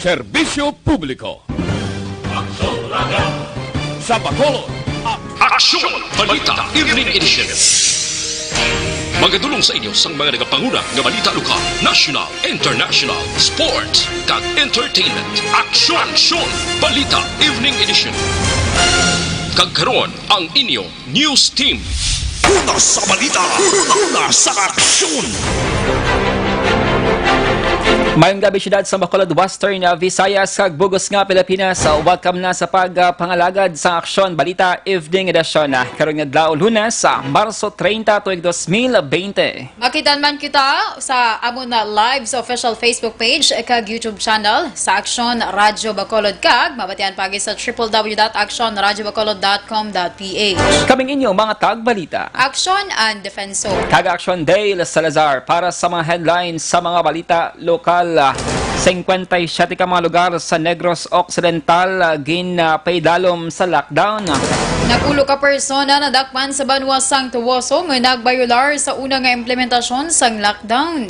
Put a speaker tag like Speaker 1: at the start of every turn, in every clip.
Speaker 1: Serbisyo Publiko. Sa Bacolod,
Speaker 2: Aksyon! Balita Evening Edition. Magadulong sa inyo sang mga nagapanguna nga balita lokal, national, international, sports, kag entertainment. Aksyon! Balita Evening Edition. Kagkaroon ang inyong news team.
Speaker 3: Una sa balita, una sa aksyon.
Speaker 4: Mayong gabi syudad sa Bacolod, Western Visayas, kag Bugos nga Pilipinas. Welcome na sa pagpangalagad sa Aksyon Balita Evening Edition. Karon nga adlaw Lunes, Marso 30, 2020.
Speaker 5: Makitan man kita sa amon na live sa official Facebook page kag YouTube channel sa Aksyon Radyo Bacolod kag mabatian pagi sa www.aksyonradyobacolod.com.ph.
Speaker 4: Kaming inyo mga tagbalita.
Speaker 5: Aksyon and Defensor.
Speaker 4: Kag Aksyon Dale Salazar para sa mga headlines sa mga balita lokal. 57 ka mga lugar sa Negros Occidental ginpaidalom sa lockdown.
Speaker 5: Nagulo ka persona na dakpan sa Banwasang Tuwoso nga nagbayular sa una nga implementasyon sang lockdown.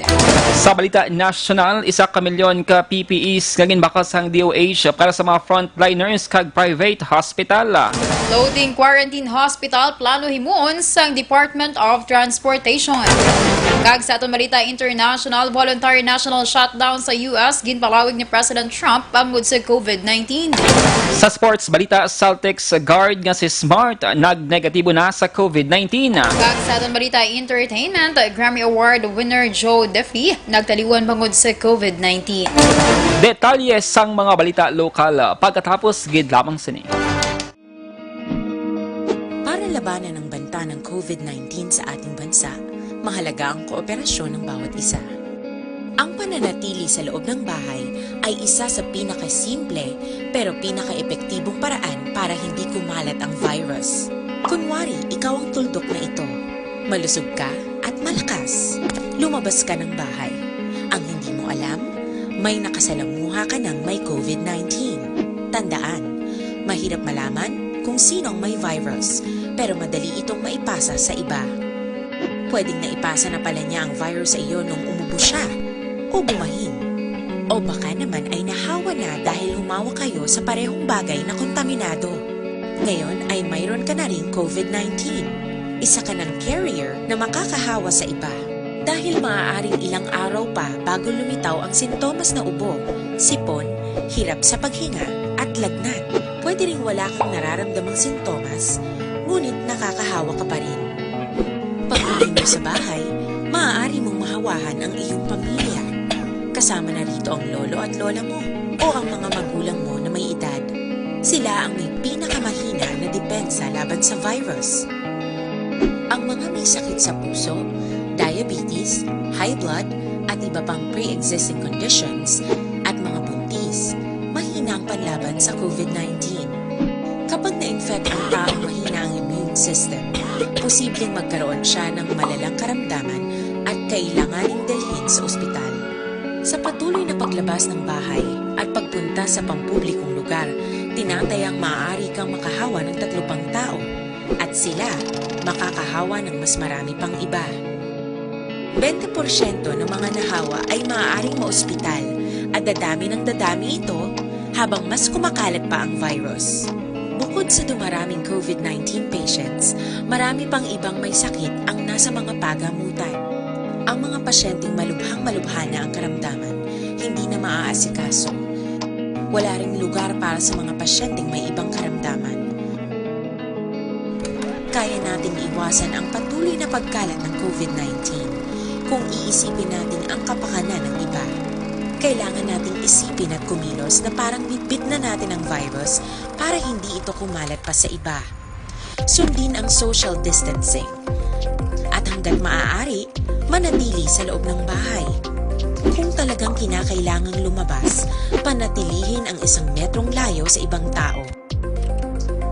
Speaker 4: Sa balita national, 1 milyon ka PPEs nga ginbakas ang DOH para sa mga frontliners kag private hospital.
Speaker 5: Floating quarantine hospital plano himuon sang Department of Transportation. Kag sa aton balita international, voluntary national shutdown sa US ginpalawig ni President Trump bangod sa COVID-19.
Speaker 4: Sa sports balita, Celtics guard nga si Smart nagnegatibo na sa COVID-19.
Speaker 5: Kag sa aton balita entertainment, Grammy Award winner Joe Duffy nagtaliwan bangod sa COVID-19.
Speaker 4: Detalye sang mga balita lokal pagkatapos gid lamang sini.
Speaker 6: Para labanan ang banta ng COVID-19 sa ating bansa, mahalaga ang kooperasyon ng bawat isa. Ang pananatili sa loob ng bahay ay isa sa pinakasimple pero pinaka-epektibong paraan para hindi kumalat ang virus. Kunwari, ikaw ang tuldok na ito. Malusog ka at malakas. Lumabas ka ng bahay. Ang hindi mo alam, may nakasalamuha ka ng may COVID-19. Tandaan, mahirap malaman kung sino ang may virus, pero madali itong maipasa sa iba. Pwedeng naipasa na pala niya ang virus sa iyo nung umubo siya o bumahin. O baka naman ay nahawa na dahil humawa kayo sa parehong bagay na kontaminado. Ngayon ay mayroon ka na rin COVID-19. Isa ka ng carrier na makakahawa sa iba. Dahil maaaring ilang araw pa bago lumitaw ang sintomas na ubo, sipon, hirap sa paghinga at lagnat. Pwede ring wala kang nararamdamang sintomas, ngunit nakakahawa ka pa rin. Pag-uwi mo sa bahay, maaari mong mahawahan ang iyong pamilya. Kasama na rito ang lolo at lola mo o ang mga magulang mo na may edad. Sila ang may pinakamahina na depensa laban sa virus. Ang mga may sakit sa puso, diabetes, high blood, at iba pang pre-existing conditions at mga buntis, mahina ang panlaban sa COVID-19. Kapag na-infect ang taong mahina ang immune system, posibleng magkaroon siya ng malalang karamdaman at kailanganing dalhin sa ospital. Sa patuloy na paglabas ng bahay at pagpunta sa pampublikong lugar, tinatayang maaari kang makahawa ng 3 pang tao at sila makakahawa ng mas marami pang iba. 20% ng mga nahawa ay maaaring maospital at dadami ng dadami ito habang mas kumakalat pa ang virus. Bukod sa dumaraming COVID-19 patients, marami pang ibang may sakit ang nasa mga pagamutan. Ang mga pasyenteng malubhang-malubha na ang karamdaman, hindi na maaasikaso. Wala ring lugar para sa mga pasyenteng may ibang karamdaman. Kaya nating iwasan ang patuloy na pagkalat ng COVID-19 kung iisipin natin ang kapakanan ng iba. Kailangan nating isipin at kumilos na parang bitbit na natin ang virus para hindi ito kumalat pa sa iba. Sundin ang social distancing. At hanggat maaari, manatili sa loob ng bahay. Kung talagang kinakailangang lumabas, panatilihin ang 1 metrong layo sa ibang tao.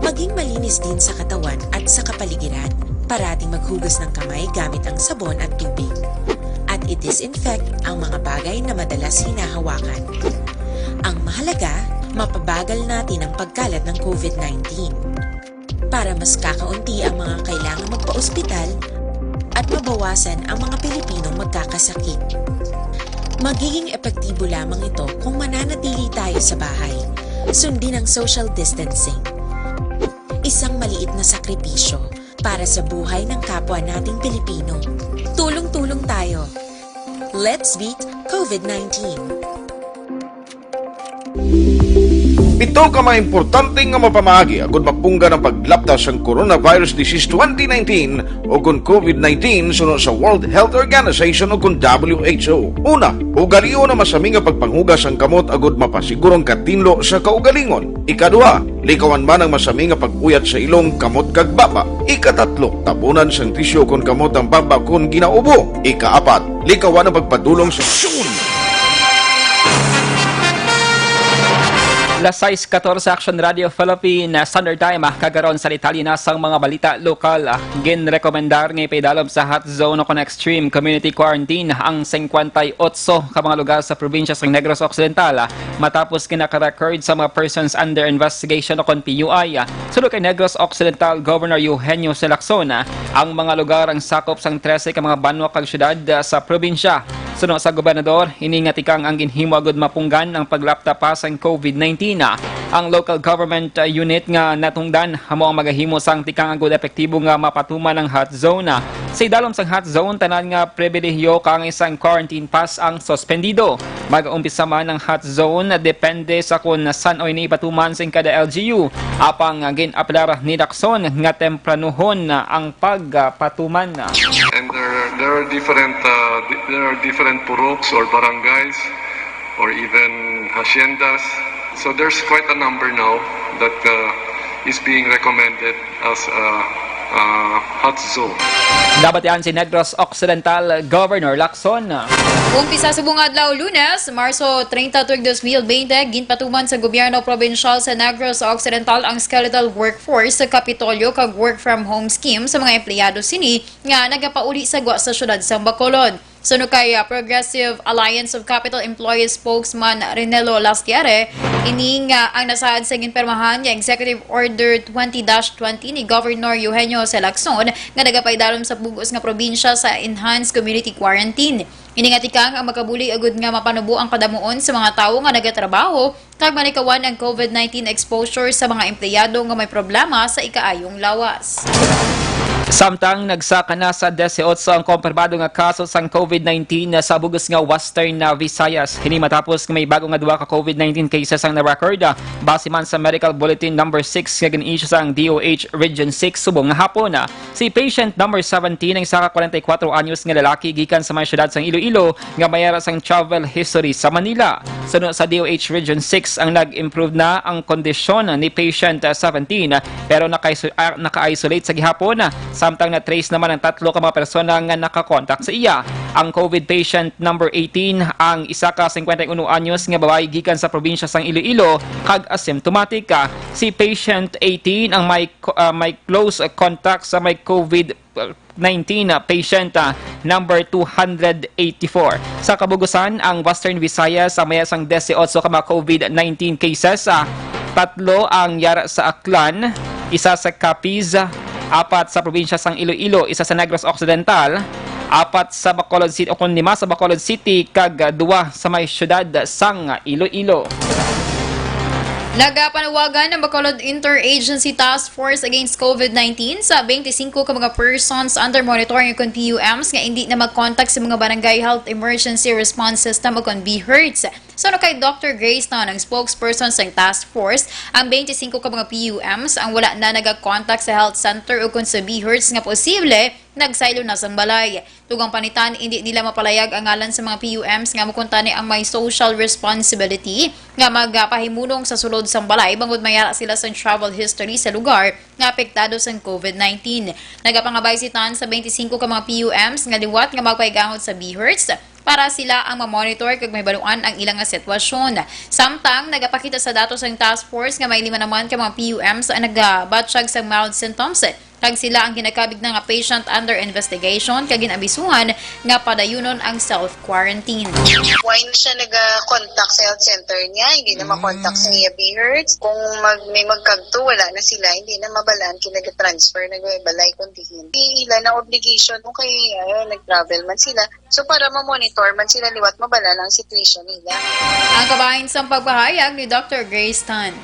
Speaker 6: Maging malinis din sa katawan at sa kapaligiran. Parating maghugas ng kamay gamit ang sabon at tubig. At i-disinfect ang mga bagay na madalas hinahawakan. Ang mahalaga, mapabagal natin ang pagkalat ng COVID-19. Para mas kakaunti ang mga kailangang magpa-ospital at mabawasan ang mga Pilipinong magkakasakit. Magiging epektibo lamang ito kung mananatili tayo sa bahay. Sundin ang social distancing. Isang maliit na sakripisyo para sa buhay ng kapwa nating Pilipino. Tulong-tulong tayo. Let's beat COVID-19.
Speaker 3: Ito ka mga importante nga mapamagi agud mapungga ng paglaptas ang Coronavirus Disease 2019 o kung COVID-19 sunod sa World Health Organization o kung WHO. Una, ugalion na masami nga pagpanghugas ang kamot agud mapasigurong katinlo sa kaugalingon. Ikaduha, likawan man ang masami nga pag-uyat sa ilong kamot kag baba. Ikatatlo, tapunan sang tisyo kung kamot ang baba kung ginaubo. Ikaapat, likawan ang pagpadulong sa aksyon.
Speaker 4: Alas 6:14 sa Aksyon Radio Philippine Standard Time kagaron sa Italy na sang mga balita lokal. Ginrekomendar nga ipidalom sa hot zone o kon extreme community quarantine ang 58 ka mga lugar sa probinsya ng Negros Occidental matapos kinaka-record sa mga persons under investigation o kon PUI. Sulod kay Negros Occidental Governor Eugenio Salazar, ang mga lugar ang sakop sang 13 ka mga banwa kag syudad sa probinsya. Sunod sa gobernador, iningatikang ang ginhimo agud mapunggan ang paglapta pa sang COVID-19. Ang local government unit nga natungdan hamo ang magahimo sang tikang agud epektibo nga mapatuman ang hot zone. Sa idalom sang hot zone, tanan nga pribilehiyo kang isang quarantine pass ang suspendido. Mag-umpisa man ang hot zone depende sa kung saan oy ni ipatuman sa kada LGU. Apang gin-aplar ni Dakson nga tempranuhon ang pagpatuman.
Speaker 7: And there are different puruks or barangays or even haciendas. So there's quite a number now that is being recommended as a hot zone.
Speaker 4: Dapat yan si Negros Occidental Governor Lacson.
Speaker 5: Umpisa sa bungadlaw Lunes, Marso 30, 2020, ginpatuman sa gobyerno provincial sa Negros Occidental ang skeletal workforce sa Kapitolyo kag work from home scheme sa mga empleyado sini nga nagapauli sa gwa sa syudad sa Bacolod. Sunod kay Progressive Alliance of Capital Employees spokesman Renelo Lastiere, ining ang nasaad sa ginpermahan nga Executive Order 20-20 ni Governor Eugenio Salazar nga nagapaydalom sa bugos nga probinsya sa Enhanced Community Quarantine. Iningatikang ang makabuli agud nga mapanubo ang kadamuon sa mga tawo nga nagatrabaho kag manikawan ang COVID-19 exposure sa mga empleyado nga may problema sa ikaayong lawas.
Speaker 4: Samtang nagsaka na sa 18 ang kompirmado nga kaso sang COVID-19 sa bugos nga Western Visayas. Hini matapos may bago nga duwa ka COVID-19 cases ang na-record. Base man sa Medical Bulletin number 6 nga gin-issue sang DOH Region 6 subong nga hapon. Si patient number 17 ang saka 44 anyos nga lalaki gikan sa mga syudad sang Iloilo nga mayara sang travel history sa Manila. Sunod sa DOH Region 6 ang nag-improve na ang kondisyon ni patient 17 pero naka-isolate sa gihapon. Samtang na-trace naman ang 3 ka mga persona nga nakakontak sa iya. Ang COVID patient number 18 ang isa ka 51 anyos nga babae gikan sa probinsya sang Iloilo kag asymptomatic. Si patient 18 ang may close contact sa may COVID-19 patient number 284. Sa kabugusan, ang Western Visayas ang may sang 18 ka mga COVID-19 cases. 3 ang yara sa Aklan, isa sa Capiz, 4 sa probinsya sang Iloilo, isa sa Negros Occidental, 4 sa Bacolod City o kung 5 sa Bacolod City kag 2 sa may syudad sang Iloilo.
Speaker 5: Nagapanawagan ng Bacolod Interagency Task Force Against COVID-19 sa 25 ka mga persons under monitoring kung PUMs nga hindi na mag-contact sa mga Barangay Health Emergency Response System o kung BHERTS. So, kay Dr. Grace na ng spokesperson sa task force, ang 25 ka mga PUMs ang wala na nag-contact sa health center o kung sa BHERTS nga posible, nagsaylo na sa balay. Tugang panitan, hindi nila mapalayag ang ngalan sa mga PUMs nga mukuntani ang may social responsibility nga magpahimunong sa sulod sa balay bangod mayara sila sa travel history sa lugar nga apektado sa COVID-19. Nagapangabay si Tan sa 25 ka mga PUMs nga liwat nga magpahigangot sa BHERTS para sila ang ma-monitor kag may baluan ang ilang sitwasyon. Samtang nagapakita sa datos ng task force nga may 5 naman ka mga PUMs ang nagabatsyag sa mild symptoms Kag sila ang kinakabig na nga patient under investigation kag ginabisuhan nga padayunon ang self-quarantine.
Speaker 8: Why na siya nag-contact sa health center niya? Hindi na makontak sa iya Hertz. Kung may magkagto, wala na sila. Hindi na mabalaan kinag-transfer, nag-balay kundihin. Hindi ilan ang obligation kung nag-travel man sila. So para ma-monitor man sila liwat mabalaan ang situation nila.
Speaker 5: Ang kabahin sa pagpahayag ni Dr. Grace Tan.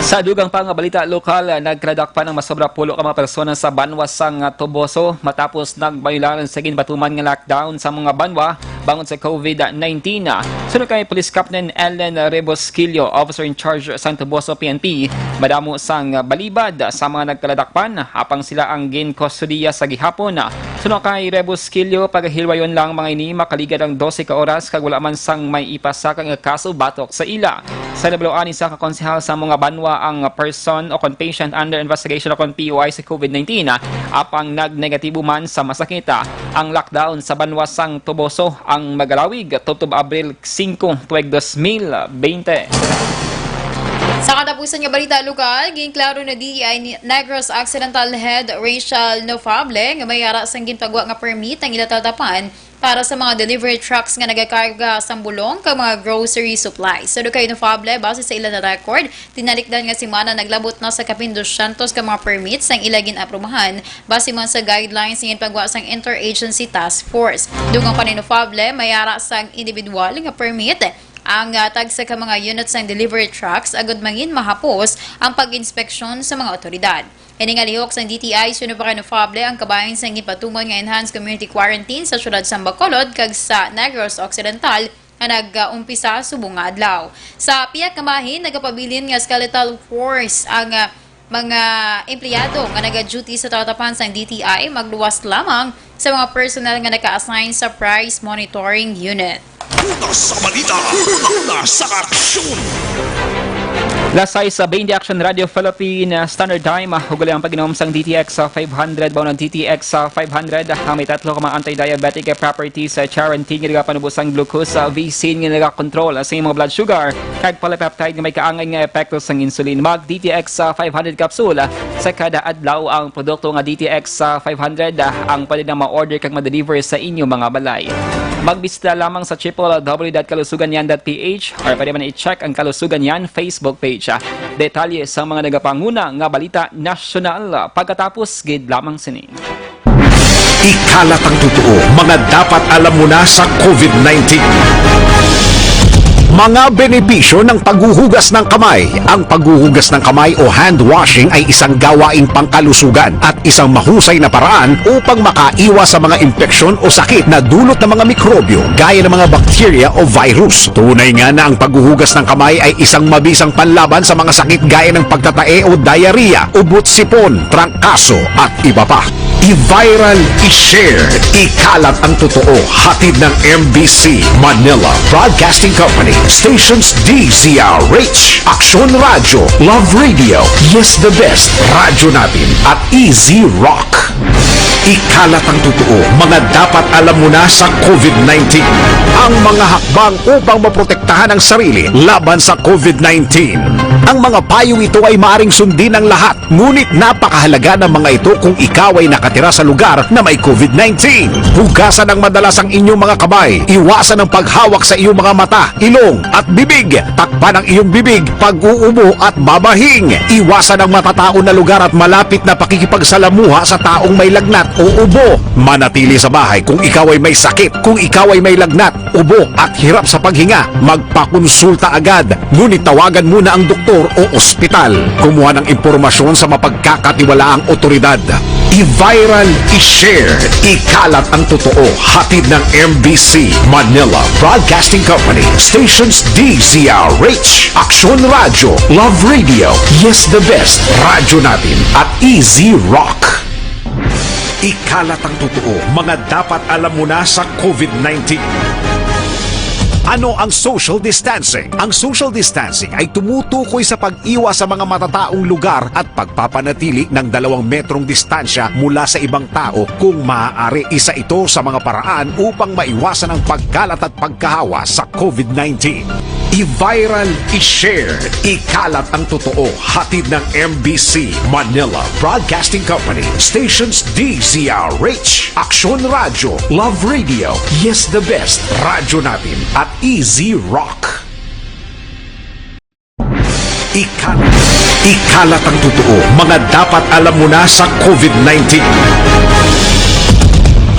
Speaker 4: Sa dugang pang balita lokal, nagkradak pa ng masobra 10 ka mga persona sa banwa sang Toboso matapos nagbayularan sa ginbatuman nga lockdown sa mga banwa bangon sa COVID-19. Sunod kay Police Captain Ellen Rebosquillo, Officer in Charge sa Toboso PNP, madamo sang balibad sa mga nagkaladakpan apang sila ang gin-kustodiya sa gihapon. Sunod kay Rebosquillo, paghilwayon lang mga ini makaligad ang 12 ka oras kag wala man sang may ipasaka nga kaso batok sa ila. Sa nabaloan isa ka konsehal sa mga banwa ang person o patient under investigation o POI sa COVID-19 apang nagnegatibo man sa masakita. Ang lockdown sa banwa sang Toboso ang magalawig tutob Abril 5, 2020.
Speaker 5: Sa katapusan nga balita lokal, ginklaro na DEI Negros Occidental Head Rachel Nofable nga may ara sang ginpagwa nga permit ang ilataltapan para sa mga delivery trucks nga nagakarga sa bulong kag mga grocery supplies. So, kay Nofable, base sa ilang na record, tinalikdan nga si Mana naglabot na sa kapin 200 ka mga permits ang ilagin aprumahan base man sa guidelines ng pagwa sang Interagency Task Force. Dugang pa ni Nofable, may ara sang individual nga permit ang tag sa mga units ng delivery trucks agad mangin mahapos ang pag-inspeksyon sa mga otoridad. Iningalihok sa DTI, sunod pa kay Nofable ang kabayan sa gipatumon nga enhanced community quarantine sa syudad sa Bacolod kag sa Negros Occidental na nag-umpisa subong nga adlaw. Sa piyak kamahin, nagapabilin nga skeletal force ang mga empleyado nga nag-duty sa tatapan sa DTI magluwas lamang sa mga personnel nga naka-assign sa price monitoring unit.
Speaker 2: Una sa balita, una sa aksyon.
Speaker 4: Lasay sa 20 Action Radio Philippine Standard Time, hugali ang pag-inom sang DTX 500, baon ng DTX 500, ang may 3 ka mga anti-diabetic properties, quarantine nga panubos ang glucose, V-Syn nga nagakontrol sa mga blood sugar, kag polypeptide nga may kaangay nga epekto sang insulin. Mag DTX 500 capsule sa kada adlaw ang produkto nga DTX 500 ang pwede na ma-order kag ma-deliver sa inyo mga balay. Magbisita lamang sa www.kalusuganyan.ph or pwede man i-check ang Kalusugan Yan Facebook page. Detalye sa mga nagapanguna nga balita nasyonal pagkatapos gid lamang sini.
Speaker 9: Ikalat ang totoo, mga dapat alam mo na sa COVID-19. Mga benepisyo ng paghuhugas ng kamay. Ang paghuhugas ng kamay o hand washing ay isang gawaing pangkalusugan at isang mahusay na paraan upang makaiwas sa mga impeksyon o sakit na dulot ng mga mikrobyo gaya ng mga bakterya o virus. Tunay nga na ang paghuhugas ng kamay ay isang mabisang panlaban sa mga sakit gaya ng pagtatae o diarrhea, ubot-sipon, trangkaso at iba pa. I-viral, i-share, ikalat ang totoo. Hatid ng MBC Manila Broadcasting Company, stations DZRH, Aksyon Radio, Love Radio, Yes the Best, Radyo Natin at Easy Rock. Ikalat ang totoo, mga dapat alam mo na sa COVID-19. Ang mga hakbang upang maprotektahan ang sarili laban sa COVID-19. Ang mga payong ito ay maaring sundin ng lahat, ngunit napakahalaga ng mga ito kung ikaw ay nakatira sa lugar na may COVID-19. Hugasan ng madalas ang inyong mga kamay. Iwasan ang paghawak sa iyong mga mata, ilong at bibig. Takpan ang iyong bibig pag-uubo at babahing. Iwasan ang matatao na lugar at malapit na pakikipagsalamuha sa taong may lagnat o ubo. Manatili sa bahay kung ikaw ay may sakit. Kung ikaw ay may lagnat, ubo at hirap sa paghinga, magpakonsulta agad. Ngunit tawagan muna ang doktor o ospital. Kumuha ng impormasyon sa mapagkakatiwalaang otoridad. I-viral, i-share, ikalat ang totoo. Hatid ng MBC Manila Broadcasting Company, stations DZRH, Aksyon Radio, Love Radio, Yes the Best, Radyo Natin at Easy Rock. Ikalat ang totoo, mga dapat alam mo na sa COVID-19. Ano ang social distancing? Ang social distancing ay tumutukoy sa pag-iwas sa mga matataong lugar at pagpapanatili ng 2 metrong distansya mula sa ibang tao kung maaari. Isa ito sa mga paraan upang maiwasan ang pagkalat at pagkahawa sa COVID-19. I-viral, i-share, ikalat ang totoo. Hatid ng MBC Manila Broadcasting Company, stations DZRH, Aksyon Radio, Love Radio, Yes the Best, Radyo Natin at Easy Rock. Ikalat ang totoo, mga dapat alam mo na sa COVID-19.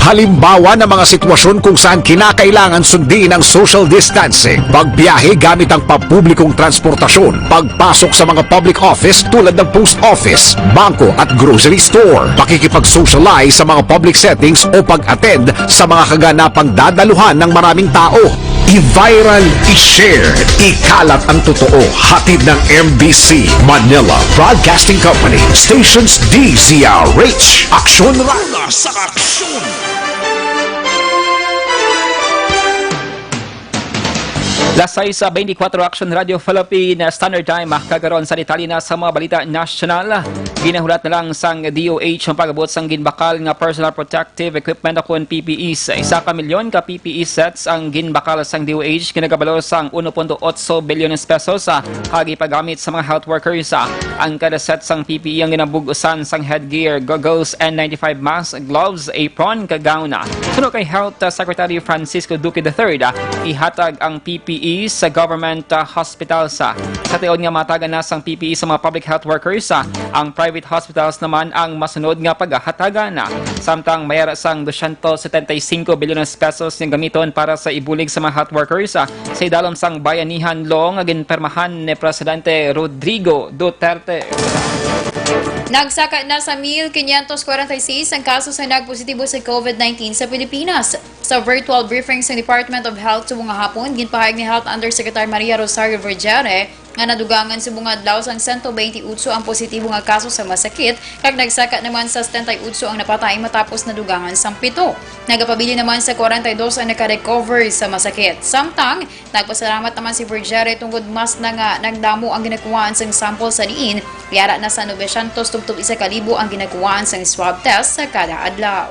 Speaker 9: Halimbawa ng mga sitwasyon kung saan kinakailangan sundin ang social distancing, pagbiyahe gamit ang pampublikong transportasyon, pagpasok sa mga public office tulad ng post office, bangko at grocery store, pakikipag-socialize sa mga public settings o pag-attend sa mga kaganapang dadaluhan ng maraming tao. I-viral, i-share, ikalat ang totoo. Hatid ng MBC Manila Broadcasting Company, stations DZRH, Aksyon Radio sa Aksyon.
Speaker 4: Lasay sa 24 Action Radio Philippine Standard Time, kagaron sa detalye na sa mga balita nasyonal. Ginahulat na lang sang DOH ang pag-abot sang ginbakal nga personal protective equipment akon PPEs. 1 milyon ka PPE sets ang ginbakal sang DOH kinagabalo sang 1.8 billion pesos kagi pagamit sa mga health workers. Ang kada set sang PPE ang ginabugusan sang headgear, goggles, N95 mask, gloves, apron, kagaon. Suno kay Health Secretary Francisco Duque III, ihatag ang PPE sa government hospitals. Sa tiyon nga matagan na sang PPE sa mga public health workers, ang private hospitals naman ang masunod nga paghahatagan. Samtang mayara sang 275 billion pesos ng gamiton para sa ibulig sa mga health workers sa idalom sang bayanihan law nga ginpermahan ni Presidente Rodrigo Duterte.
Speaker 5: Nagsaka na sa 1,546 ang kaso sa nagpositibo sa COVID-19 sa Pilipinas. Sa virtual briefing sa Department of Health subong hapon, ginpahayag ni Health Undersecretary Maria Rosario Vergere nga nadugangan subong adlaw sang 128 ang positibo nga kaso sa masakit, kag nagsaka naman sa 78 ang napatay matapos nadugangan sang 7. Nagapabili naman sa 42 ang naka-recover sa masakit. Samtang nagpasalamat naman si Vergere tungod mas na nga nagdamo ang ginakuhaan sang sample sa diin, yara na sa 900 tubtub 1,000 ang ginakuhaan sang swab test sa kada adlaw.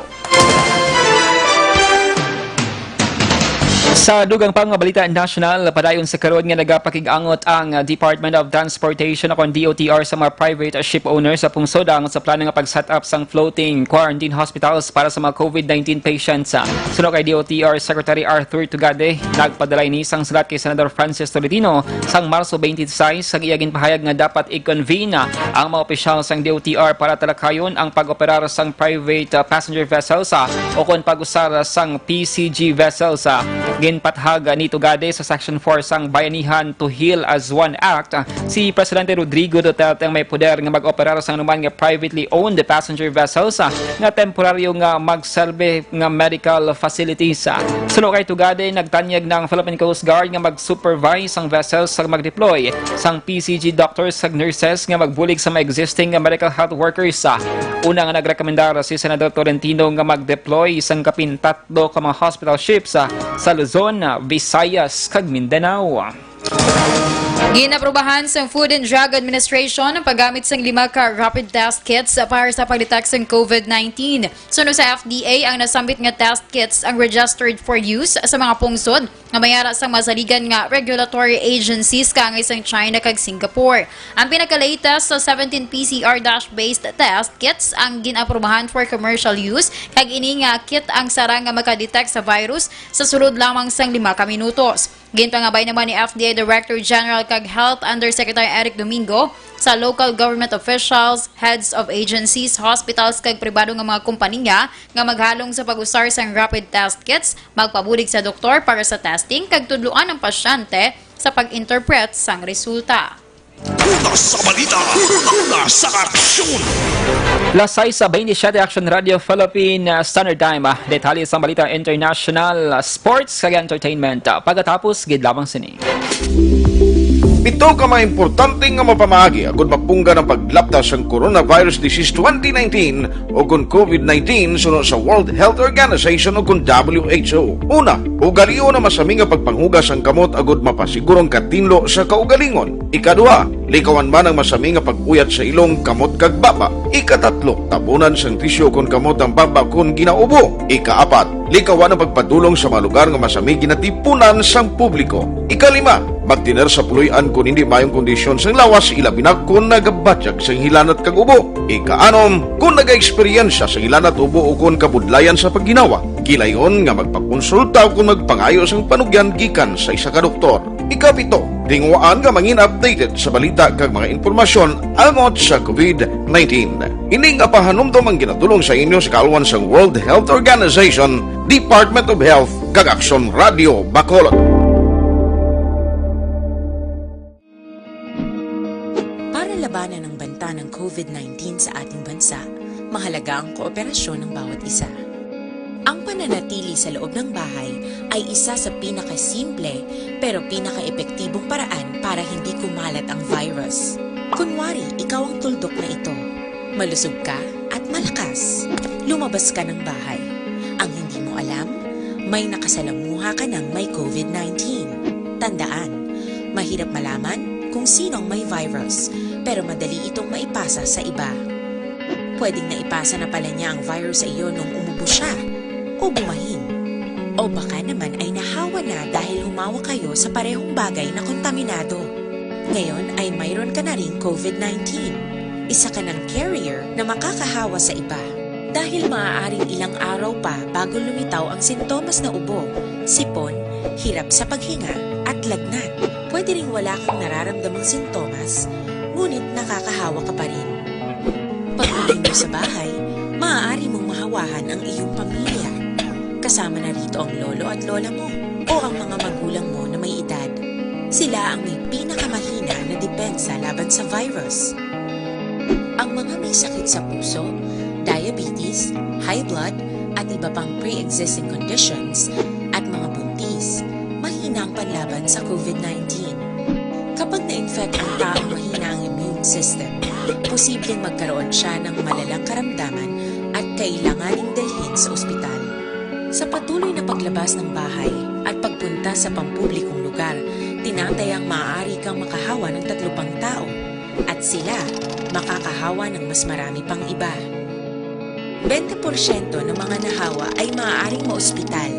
Speaker 4: Sa dugang pang mga balita national, padayon sa karon nga nagapakig-angot ang Department of Transportation o DOTR sa mga private ship owners sa pungsod angot sa plano nga pag-set up sang floating quarantine hospitals para sa mga COVID-19 patients. Suno kay DOTR Secretary Arthur Tugade, nagpadalay ni isang sulat kay Senador Francis Tolentino sang Marso 26 sa iyagin pahayag nga dapat i-convene ang mga opisyal sang DOTR para talakayon ang pag-operar sang private passenger vessels o kon pag-usar sang PCG vessels. Ginpathaga ni Tugade sa Section 4 sang Bayanihan to Heal as One Act, si Presidente Rodrigo Duterte ang may poder nga mag-operar sa anuman nga privately owned passenger vessels nga temporaryo nga magserbe nga medical facilities. Suno kay Tugade, nagtanyag ng Philippine Coast Guard nga mag-supervise ang vessels sa mag-deploy sang PCG doctors ag nurses nga magbulig sa mga existing nga medical health workers. Una nga nagrekomendar si Senador Tolentino nga mag-deploy isang kapin 3 ka mga hospital ships sa Luzon, Visayas, kag Mindanao.
Speaker 5: Ginaprobahan sa Food and Drug Administration ang paggamit ng 5 ka rapid test kits para sa pagdetect ng COVID-19. Sunod sa FDA, ang nasambit nga test kits ang registered for use sa mga pungsod nga mayara sa masaligan nga regulatory agencies kangay sa China kag Singapore. Ang pinaka-latest sa 17 PCR-based test kits ang ginaprobahan for commercial use, kag ini nga kit ang sarang nga makadetect sa virus sa sulod lamang sang 5 ka minutos. Ginpangabay naman ni FDA Director General kag Health Undersecretary Eric Domingo sa local government officials, heads of agencies, hospitals kag pribado nga mga kompanya nga maghalong sa pag-usar sang rapid test kits, magpabulig sa doktor para sa testing kag tudluan ang pasyente sa pag-interpret sang resulta.
Speaker 2: Una sa balita, una sa aksyon.
Speaker 4: Lasay sa 27 Action Radio Philippine Standard Time, detalye sa balita international, sports kag entertainment. Pagkatapos, gid lamang sini.
Speaker 3: Pito ka mga importante nga mapamagi agud mapungga ng paglaptas ang coronavirus disease 2019 o kung COVID-19 sunod sa World Health Organization o kung WHO. Una, ugalion na masami nga pagpanghugas ang kamot agud mapasigurong katinlo sa kaugalingon. Ikadua, likawan man ang masami nga pag-uyat sa ilong kamot kag baba. Ikatatlo, tabunan sang tisyo kon kamot ang baba kon ginaubo. Ikaapat, likawan ang pagpadulong sa mga lugar nga masami ginatipunan sang publiko. Ikalima, magtiner sa puluyan kung hindi mayong kondisyon sang lawas ilabi na kung nagabatyag sang hilanat kag ubo. Ikaanom, kung nag-eksperyensya sa hilanat ubo o kung kabudlayan sa pagginawa. Gilayon nga magpakonsulta kung magpangayo sang panugyan gikan sa isa ka doktor. Ikapito, tingwaan nga mangin updated sa balita kag mga informasyon angot sa COVID-19. Ini nga pahanumdom ang ginatulong sa inyo sa kalwan sang World Health Organization, Department of Health kag Aksyon Radio Bacolod.
Speaker 6: Para labanan ang banta ng COVID-19 sa ating bansa, mahalaga ang kooperasyon ng bawat isa. Ang pananatili sa loob ng bahay ay isa sa pinakasimple pero pinaka-epektibong paraan para hindi kumalat ang virus. Kunwari, ikaw ang tuldok na ito. Malusog ka at malakas. Lumabas ka ng bahay. Ang hindi mo alam, may nakasalamuha ka ng may COVID-19. Tandaan, mahirap malaman kung sino ang may virus, pero madali itong maipasa sa iba. Pwedeng naipasa na pala niya ang virus sa iyo nung umubo siya o bumahin. O baka naman ay nahawa na dahil humawa kayo sa parehong bagay na kontaminado. Ngayon ay mayroon ka na rin COVID-19. Isa ka ng carrier na makakahawa sa iba. Dahil maaaring ilang araw pa bago lumitaw ang sintomas na ubo, sipon, hirap sa paghinga at lagnat. Pwede ring wala kang nararamdamang sintomas, ngunit nakakahawa ka pa rin. Pag-uwi mo sa bahay, maaari mong mahawahan ang iyong pamilya. Kasama na rito ang lolo at lola mo o ang mga magulang mo na may edad. Sila ang may pinakamahina na depensa laban sa virus. Ang mga may sakit sa puso, diabetes, high blood, at iba pang pre-existing conditions at mga buntis, mahina ang panlaban sa COVID-19. Kapag na-infect ang taong mahina ang immune system, posibleng magkaroon siya ng malalang karamdaman at kailanganing dalhin sa ospital. Sa patuloy na paglabas ng bahay at pagpunta sa pampublikong lugar, tinatayang maaari kang makahawa ng 3 pang tao at sila makakahawa ng mas marami pang iba. 20% ng mga nahawa ay maaaring maospital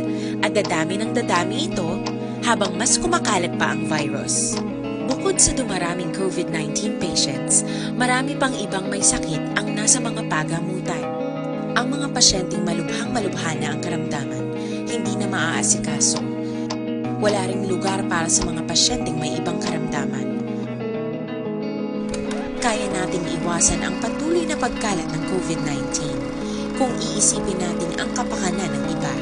Speaker 6: at dadami ng dadami ito habang mas kumakalat pa ang virus. Bukod sa dumaraming COVID-19 patients, marami pang ibang may sakit ang nasa mga pagamutan. Ang mga pasyenteng malubhang-malubha na ang karamdaman, hindi na maaasikaso. Wala ring lugar para sa mga pasyenteng may ibang karamdaman. Kaya nating iwasan ang patuloy na pagkalat ng COVID-19 kung iisipin natin ang kapakanan ng iba.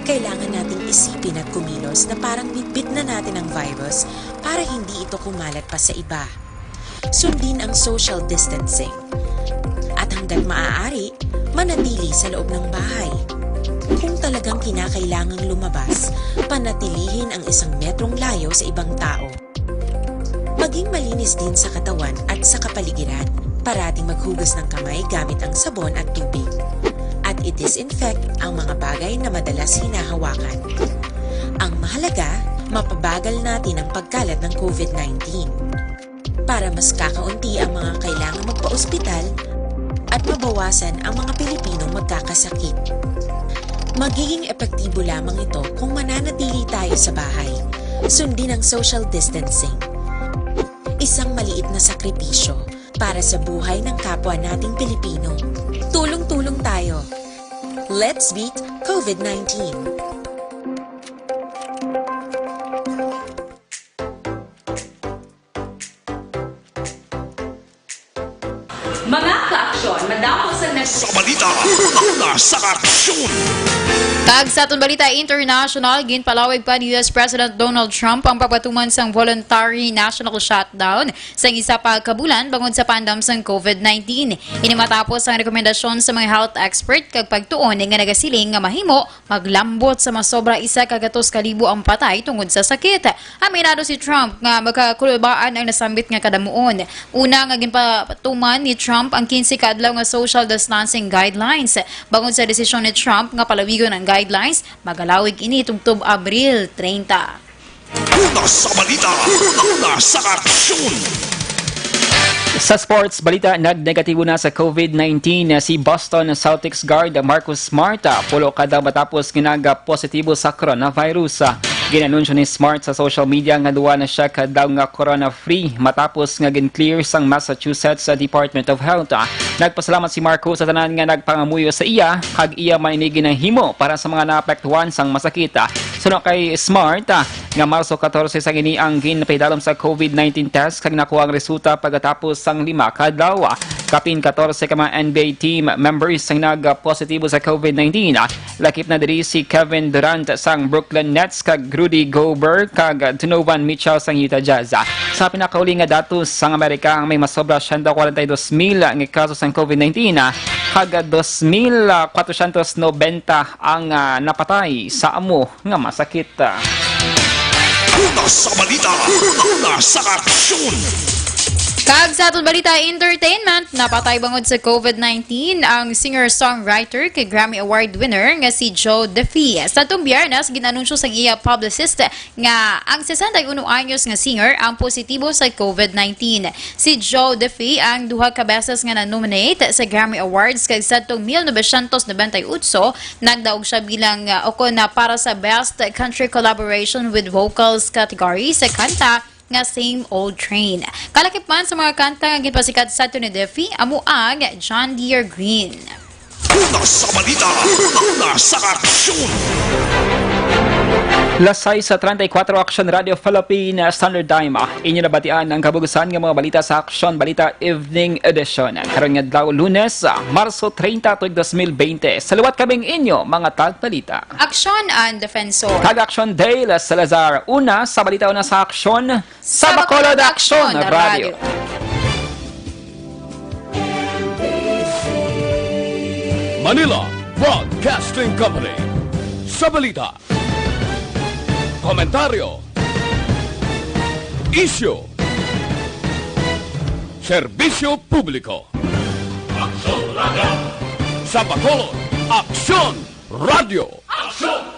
Speaker 6: Kailangan nating isipin at kumilos na parang bitbit na natin ang virus para hindi ito kumalat pa sa iba. Sundin ang social distancing. At hanggat maaari, manatili sa loob ng bahay. Kung talagang kinakailangang lumabas, panatilihin ang 1 metrong layo sa ibang tao. Maging malinis din sa katawan at sa kapaligiran. Parating maghugas ng kamay gamit ang sabon at tubig. At i-disinfect ang mga bagay na madalas hinahawakan. Ang mahalaga, mapabagal natin ang pagkalat ng COVID-19. Para mas kakaunti ang mga kailangang magpa-ospital at mabawasan ang mga Pilipinong magkakasakit. Magiging epektibo lamang ito kung mananatili tayo sa bahay. Sundin ang social distancing. Isang maliit na sakripisyo para sa buhay ng kapwa nating Pilipino. Tulong-tulong tayo. Let's beat COVID-19.
Speaker 10: Mga ka-aksyon, madapos ang
Speaker 2: Sa balita, una sa aksyon!
Speaker 5: Tag sa atong balita international, ginpalawig pa ni US President Donald Trump ang papatuman sang voluntary national shutdown sa isa pa kabulan bangod sa pandam sang COVID-19. Ini matapos ang rekomendasyon sa mga health expert kag pagtuon nga nagasiling nga mahimo maglambot sa masobra 1,200,000 ang patay tungod sa sakit. Aminado si Trump nga magkakulubaan ang nasambit nga kadamuon. Una nga ginpatuman ni Trump ang 15 kaadlaw nga social distancing guidelines. Bangod sa desisyon ni Trump nga palawigon ang guidelines, magalawig ini tungtub Abril 30.
Speaker 2: Una sa balita, una sa aksyon!
Speaker 4: Sa sports balita, nag-negatibo na sa COVID-19 si Boston Celtics guard Marcus Smart. Pulo kada matapos ginag-positibo sa coronavirus. Ginanunsyo ni Smart sa social media nga duwa na siya kadaw nga corona-free matapos nga gin-clear sang Massachusetts Department of Health. Nagpasalamat si Marcus sa tanan nga nagpangamuyo sa iya kag iya mainigi ng himo para sa mga naapektuhan sang masakit. Suno kay Smart nga Marso 14 sang ini ang ginpahidalom sa COVID-19 test kag nakuha ang resulta pagkatapos sang 5 kadlaw. Kapin 14 ka mga NBA team members ang nag-positibo sa COVID-19. Lakip na diri si Kevin Durant sang Brooklyn Nets kag Rudy Gobert kag Donovan Mitchell sang Utah Jazz. Sa pinakauli nga datos sang Amerika ang may masobra 142,000 nga kaso sang COVID-19 kag 2,490 ang napatay sa amo nga masakit.
Speaker 2: Una sa balita, una sa aksyon!
Speaker 5: Kag sa atong balita entertainment, napatay bangod sa COVID-19 ang singer-songwriter kay Grammy Award winner nga si Joe Duffy. Sa atong Biyernes, ginanunsyo sa iya publicist nga ang 61 anyos nga singer ang positibo sa COVID-19. Si Joe Duffy ang duha ka beses nga na-nominate sa Grammy Awards kag sa atong 1998 nagdaog siya bilang na para sa Best Country Collaboration with Vocals category sa kanta nga Same Old Train. Kalakip man sa mga kanta nga ginpasikat sa ni Duffy, amo ang John Deere Green.
Speaker 2: Una sa balita, una sa aksyon!
Speaker 4: Lasay sa 34 Aksyon Radio Philippine Standard Time. Inyo nabatian ang kabugusan ng mga balita sa Aksyon Balita Evening Edition. Karon nga adlaw Lunes, Marso 30, 2020. Saluwat kaming inyo mga tagbalita.
Speaker 5: Aksyon and Defensor.
Speaker 4: Tag-Aksyon Day, Salazar. Una sa balita, una sa Aksyon sa Bacolod Aksyon Radio.
Speaker 1: Manila Broadcasting Company. Sa balita, komentaryo, isyu, serbisyo publiko. Aksyon Radio! Sa Bacolod, Aksyon Radio! Aksyon!